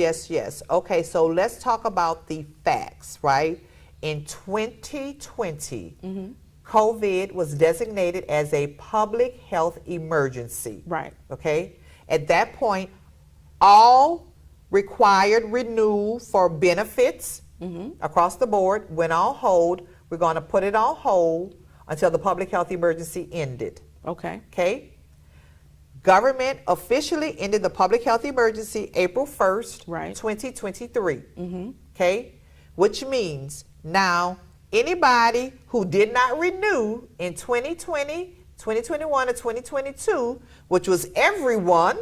Okay, so let's talk about the facts, right? In 2020, COVID was designated as a public health emergency. Right. Okay? At that point, all required renewal for benefits across the board went on hold. We're going to put it on hold until the public health emergency ended. Okay. Okay? Government officially ended the public health emergency April 1st, Right. 2023. Okay? Which means now anybody who did not renew in 2020, 2021, or 2022, which was everyone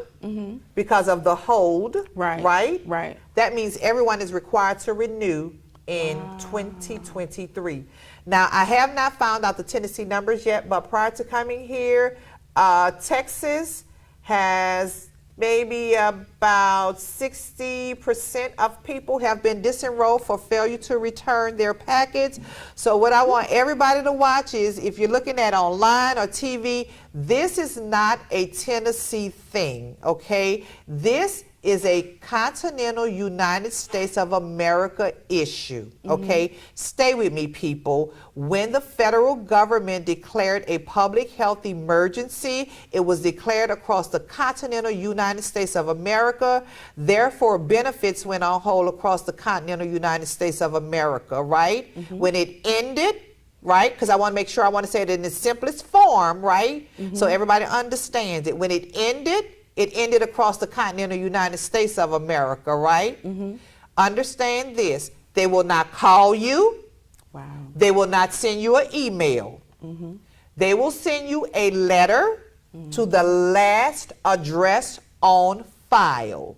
because of the hold, Right. that means everyone is required to renew in 2023. Now, I have not found out the Tennessee numbers yet, but prior to coming here, Texas has maybe about 60% of people have been disenrolled for failure to return their packets. So what I want everybody to watch is, if you're looking at online or TV, this is not a Tennessee thing, okay? This is a continental United States of America issue, okay? Stay with me, people. When the federal government declared a public health emergency, it was declared across the continental United States of America. Therefore, benefits went on hold across the continental United States of America, right? When it ended, right? Because I want to make sure, I want to say it in the simplest form, right? So everybody understands it. When it ended across the continental United States of America, right? Understand this. They will not call you. Wow. They will not send you an email. They will send you a letter to the last address on file.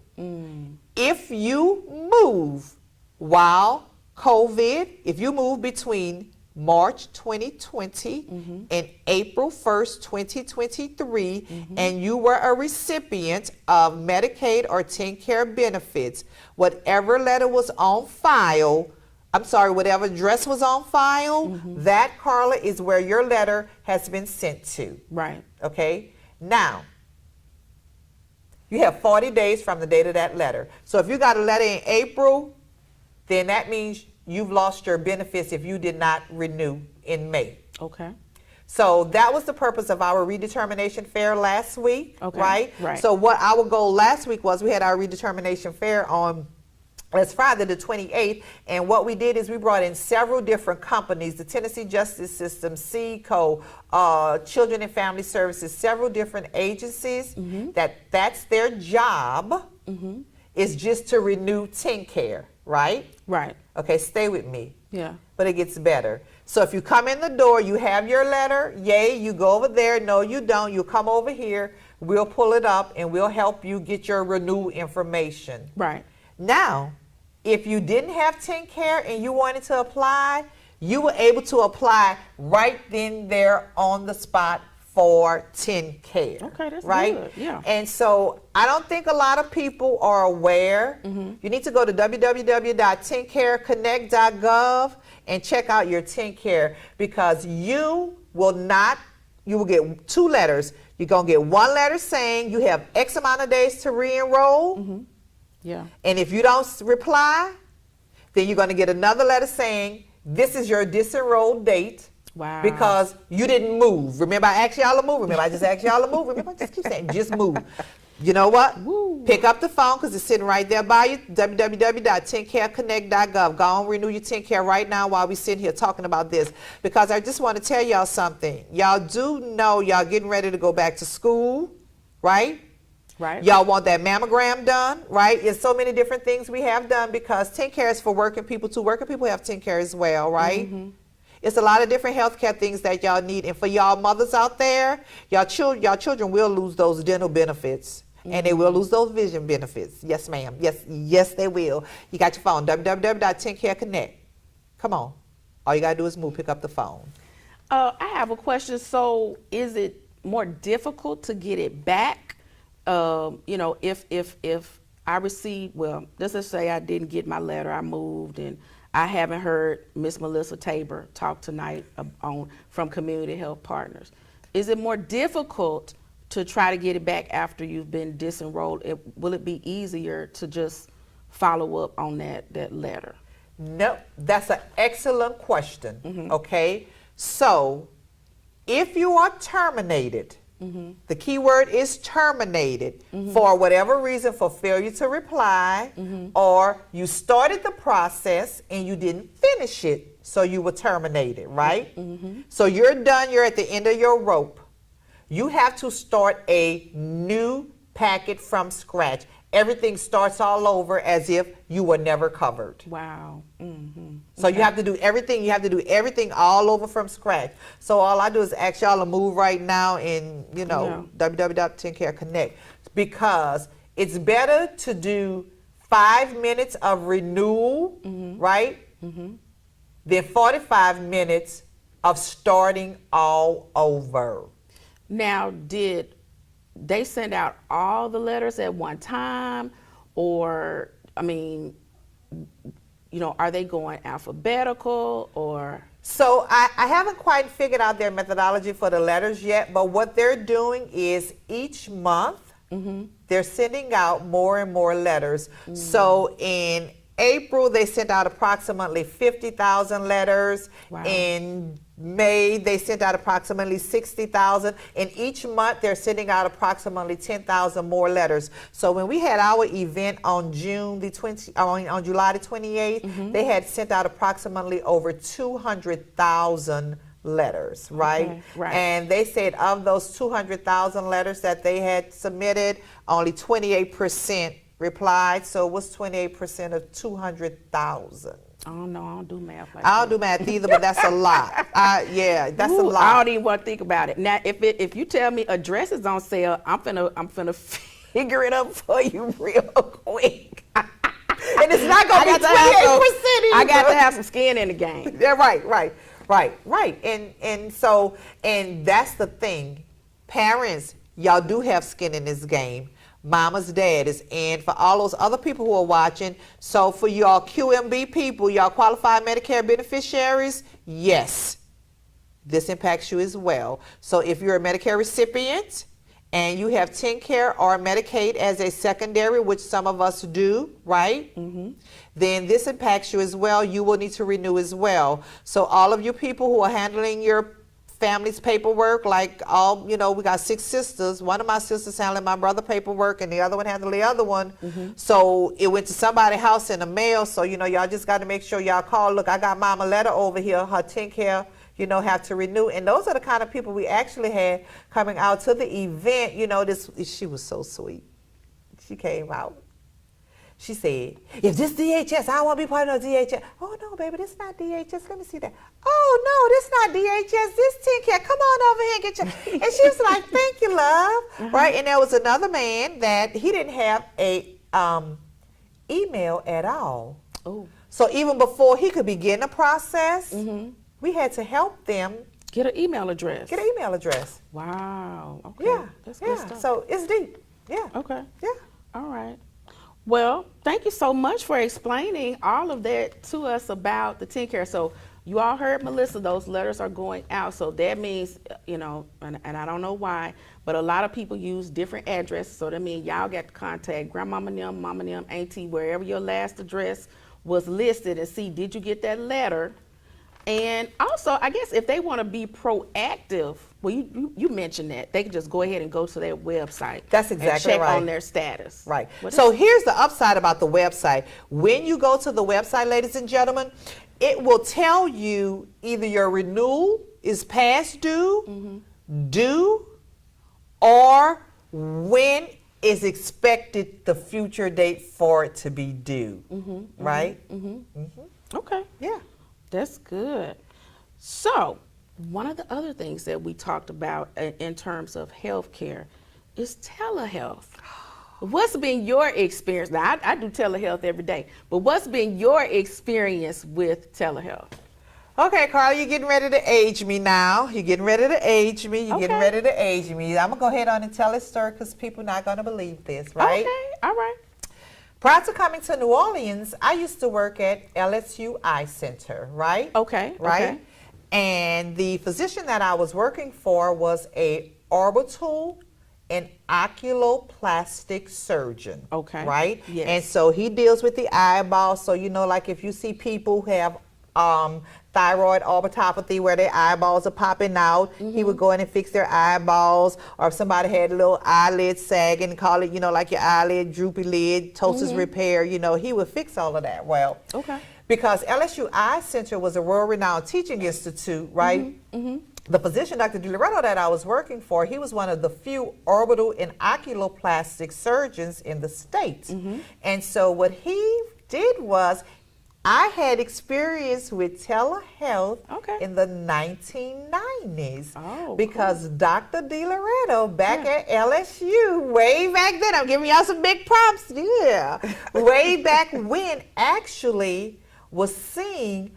If you move while COVID, if you move between March 2020 and April 1st, 2023, and you were a recipient of Medicaid or TennCare benefits, whatever letter was on file I'm sorry, whatever address was on file, that, Karla, is where your letter has been sent to. Right. Okay? Now, you have 40 days from the date of that letter. So if you got a letter in April, then that means you've lost your benefits if you did not renew in May. Okay. So that was the purpose of our redetermination fair last week, Okay, right? right. So what our goal last week was, we had our redetermination fair on it's Friday the 28th, and what we did is we brought in several different companies, the Tennessee Justice System, SECO, Children and Family Services, several different agencies that's their job is just to renew TennCare, right? Right. Okay, stay with me. Yeah. But it gets better. So if you come in the door, you have your letter, yay, you go over there, no you don't, you come over here, we'll pull it up and we'll help you get your renewal information. Right. Now, if you didn't have TennCare and you wanted to apply, you were able to apply right then there on the spot for TennCare. Okay, that's right? good, yeah. And so I don't think a lot of people are aware. You need to go to www.tenncareconnect.gov and check out your TennCare, because you will get 2 letters. You're going to get 1 letter saying you have X amount of days to re-enroll. Yeah. And if you don't reply, then you're going to get another letter saying this is your disenrolled date. Wow. Because you didn't move. Remember, I asked y'all to move. Remember, I just asked y'all to move. Remember, I just keep saying, just move. You know what? Woo. Pick up the phone, because it's sitting right there by you, www.tenncareconnect.gov. Go on, renew your TennCare right now while we sit here talking about this. Because I just want to tell y'all something. Y'all do know y'all getting ready to go back to school, right? Right. Y'all want that mammogram done, right? There's so many different things we have done, because TennCare is for working people too. Working people have TennCare as well, right? It's a lot of different healthcare things that y'all need. And for y'all mothers out there, y'all children will lose those dental benefits. And they will lose those vision benefits. Yes, ma'am. Yes, they will. You got your phone, www.tenncareconnect. Come on. All you got to do is pick up the phone. I have a question. So is it more difficult to get it back? If I received, well, let's just say I didn't get my letter, I moved, and I haven't heard Miss Melissa Tabor talk tonight from Community Health Partners. Is it more difficult to try to get it back after you've been disenrolled? Will it be easier to just follow up on that letter? No, that's an excellent question. Okay, so if you are terminated, the key word is terminated for whatever reason, for failure to reply, or you started the process and you didn't finish it, so you were terminated, right? So you're done, you're at the end of your rope. You have to start a new packet from scratch. Everything starts all over as if you were never covered. Wow. So you have to do everything. You have to do everything all over from scratch. So all I do is ask y'all to move right now in, www.TennCareConnect, because it's better to do 5 minutes of renewal, right, than 45 minutes of starting all over. Now, did they send out all the letters at one time, or, are they going alphabetical, or? So I haven't quite figured out their methodology for the letters yet, but what they're doing is each month they're sending out more and more letters. So in April, they sent out approximately 50,000 letters. Wow. In May, they sent out approximately 60,000. And each month, they're sending out approximately 10,000 more letters. So when we had our event on July the 28th, they had sent out approximately over 200,000 letters, right? Okay, right. And they said of those 200,000 letters that they had submitted, only 28% replied. So what's 28% of 200,000? I don't know. I don't do math like I that. don't do math either, but that's a lot. That's a Ooh, lot. I don't even want to think about it. Now, if you tell me a dress is on sale, I'm finna figure it up for you real quick. And it's not going to be 28% either. I got to have some skin in the game. Yeah, right. And that's the thing. Parents, y'all do have skin in this game. Mama's Dad is in. For all those other people who are watching, so for y'all QMB people, y'all qualified Medicare beneficiaries, yes, this impacts you as well. So if you're a Medicare recipient and you have TennCare or Medicaid as a secondary, which some of us do, right? Then this impacts you as well. You will need to renew as well. So all of you people who are handling your family's paperwork, like all, we got 6 sisters. One of my sisters handling my brother paperwork and the other one handling the other one. So it went to somebody's house in the mail. So, y'all just got to make sure y'all call. Look, I got Mama letter over here, her TennCare, have to renew. And those are the kind of people we actually had coming out to the event. She was so sweet. She came out. She said, if this DHS, I don't want to be part of no DHS. Oh, no, baby, this not DHS. Let me see that. Oh, no, this not DHS. This TennCare. Come on over here and get your... And she was like, thank you, love. Right? And there was another man that he didn't have a email at all. Oh. So even before he could begin the process, we had to help them Get an email address. get an email address. Wow. Okay. Yeah. That's yeah. good stuff. So it's deep. Yeah. Okay. Yeah. All right. Well, thank you so much for explaining all of that to us about the TennCare. So you all heard Melissa, those letters are going out. So that means, and I don't know why, but a lot of people use different addresses. So that means y'all got to contact grandmama, them, mama, them, auntie, wherever your last address was listed and see, did you get that letter? And also, I guess if they want to be proactive, well, you mentioned that they can just go ahead and go to their website. That's and exactly check right. on their status. Right. What So is- here's the upside about the website. When you go to the website, ladies and gentlemen, it will tell you either your renewal is past due, due, or when is expected the future date for it to be due. Right? Okay. Yeah. That's good. So, one of the other things that we talked about in terms of healthcare is telehealth. What's been your experience? Now, I do telehealth every day, but what's been your experience with telehealth? Okay, Karla, you're getting ready to age me now. You're getting ready to age me. You're getting Okay. ready to age me. I'm going to go ahead on and tell this story because people not going to believe this, right? Okay, all right. Prior to coming to New Orleans, I used to work at LSU Eye Center, right? Okay, Right? okay. And the physician that I was working for was a orbital and oculoplastic surgeon. Okay, Right? yes. And so he deals with the eyeball. So, like if you see people who have thyroid orbitopathy where their eyeballs are popping out, he would go in and fix their eyeballs. Or if somebody had a little eyelid sagging, call it, like your eyelid droopy lid, ptosis repair, he would fix all of that. Well, Okay. because LSU Eye Center was a world-renowned teaching institute, right? The physician, Dr. DiLoretto, that I was working for, he was one of the few orbital and oculoplastic surgeons in the state. And so what he did was, I had experience with telehealth Okay. in the 1990s Oh, because Dr. DiLoretto back at LSU, way back then, I'm giving y'all some big props, way back when actually was seeing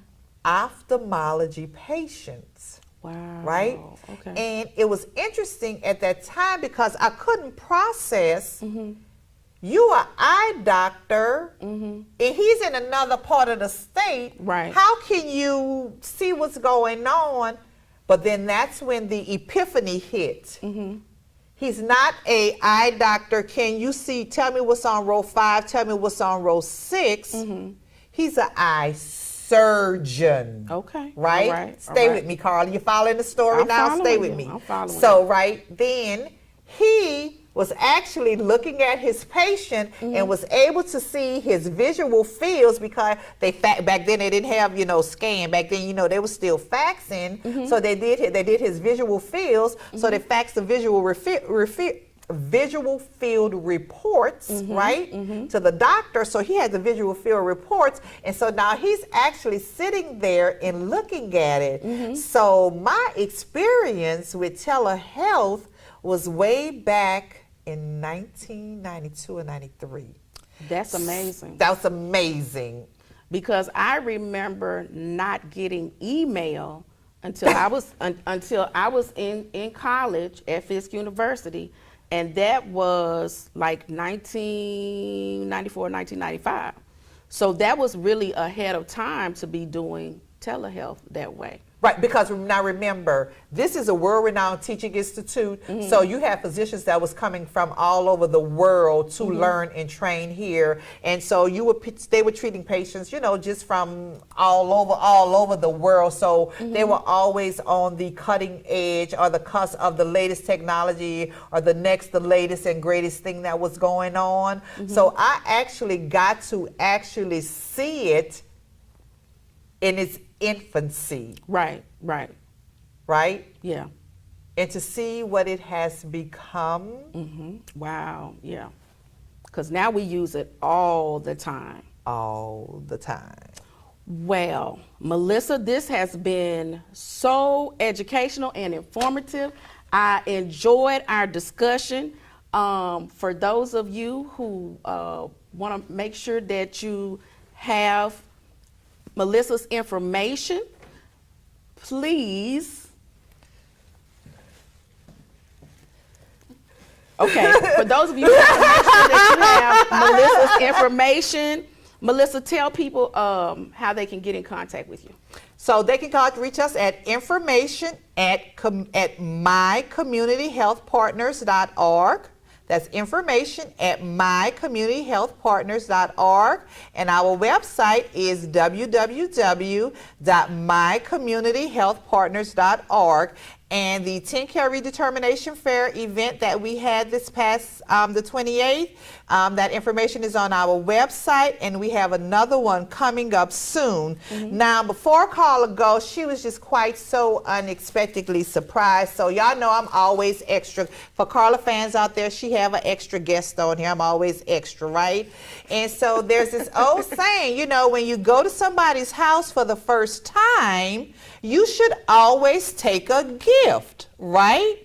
ophthalmology patients. Wow. Right? Okay. And it was interesting at that time because I couldn't process, you are eye doctor, and he's in another part of the state. Right. How can you see what's going on? But then that's when the epiphany hit. He's not a eye doctor. Can you see, tell me what's on row 5, tell me what's on row 6. He's an eye surgeon. Okay. Right? All right. Stay All with right. me, Karla. You following the story I'm now? Stay following with you. me. I'm following So, right then, he was actually looking at his patient and was able to see his visual fields because back then they didn't have scan. Back then they were still faxing, so they did his visual fields. So they faxed the visual field reports, right, to the doctor. So he had the visual field reports, and so now he's actually sitting there and looking at it. So my experience with telehealth was way back in 1992 and 93. That's amazing. That was amazing. Because I remember not getting email until I was in college at Fisk University, And that was like 1994, 1995. So that was really ahead of time to be doing telehealth that way. Right, because now remember, this is a world-renowned teaching institute, so you have physicians that was coming from all over the world to learn and train here, and so they were treating patients, just from all over the world. So they were always on the cutting edge or the cusp of the latest technology or the latest and greatest thing that was going on. So I actually got to actually see it in its infancy. Right. Yeah. And to see what it has become. Wow, yeah. Because now we use it all the time. All the time. Well, Melissa, this has been so educational and informative. I enjoyed our discussion. For those of you who want to make sure that you have Melissa's information, please. Okay, for those of you who want to make sure that you have Melissa's information, Melissa, tell people how they can get in contact with you. So they can reach us at information at mycommunityhealthpartners.org. That's information at mycommunityhealthpartners.org. And our website is www.mycommunityhealthpartners.org. And the 10-care redetermination fair event that we had this past the 28th, that information is on our website, and we have another one coming up soon. Now, before Karla goes, she was just quite so unexpectedly surprised. So y'all know I'm always extra. For Karla fans out there, she have an extra guest on here. I'm always extra, right? And so there's this old saying, when you go to somebody's house for the first time, you should always take a gift, right?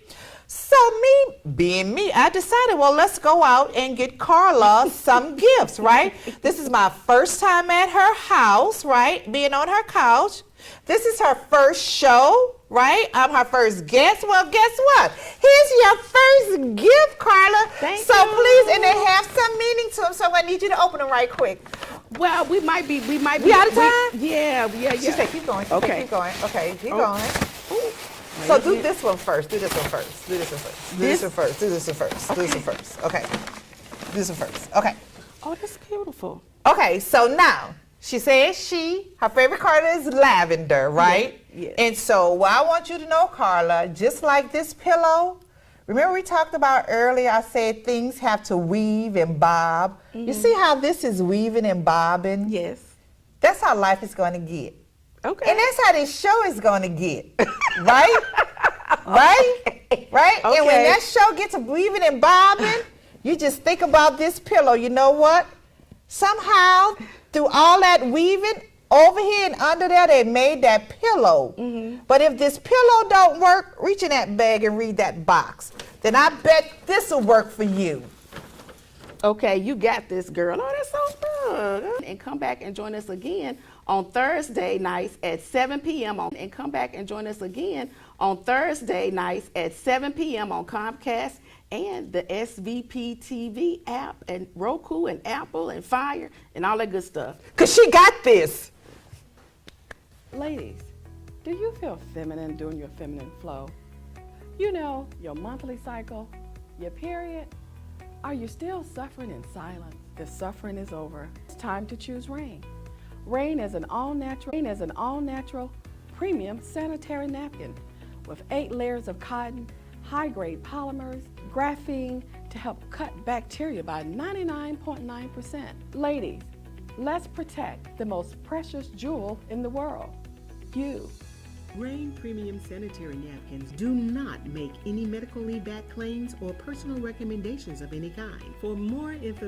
So me, being me, I decided, well, let's go out and get Karla some gifts, right? This is my first time at her house, right? Being on her couch. This is her first show, right? I'm her first guest. Well, guess what? Here's your first gift, Karla. Thank so you. Please, and they have some meaning to them, so I need you to open them right quick. Well, we might be. We out of time? Yeah. She said, keep going. Okay. Keep going. Okay, keep going. So do this one first. Do this one first. Do this one first. Do this one first. Do this one first. Do this one first. Okay. Do this one first. Okay. Oh, that's beautiful. Okay, so now she says her favorite color is lavender, right? Yes. And so what I want you to know, Karla, just like this pillow, remember we talked about earlier, I said things have to weave and bob. You see how this is weaving and bobbing? Yes. That's how life is going to get. Okay. And that's how this show is going to get, right? Right? Right? Okay. And when that show gets weaving and bobbing, you just think about this pillow. You know what? Somehow, through all that weaving, over here and under there, they made that pillow. But if this pillow don't work, reach in that bag and read that box. Then I bet this will work for you. Okay, you got this, girl. Oh, that's so good. And come back and join us again on Thursday nights at 7 p.m. And come back and join us again on Thursday nights at 7 p.m. on Comcast and the SVP TV app and Roku and Apple and Fire and all that good stuff. Because she got this. Ladies, do you feel feminine during your feminine flow? Your monthly cycle, your period? Are you still suffering in silence? The suffering is over. It's time to choose Rain. Rain is an all-natural premium sanitary napkin with 8 layers of cotton, high-grade polymers, graphene to help cut bacteria by 99.9%. Ladies, let's protect the most precious jewel in the world, you. Rain Premium Sanitary Napkins do not make any medically backed claims or personal recommendations of any kind. For more information,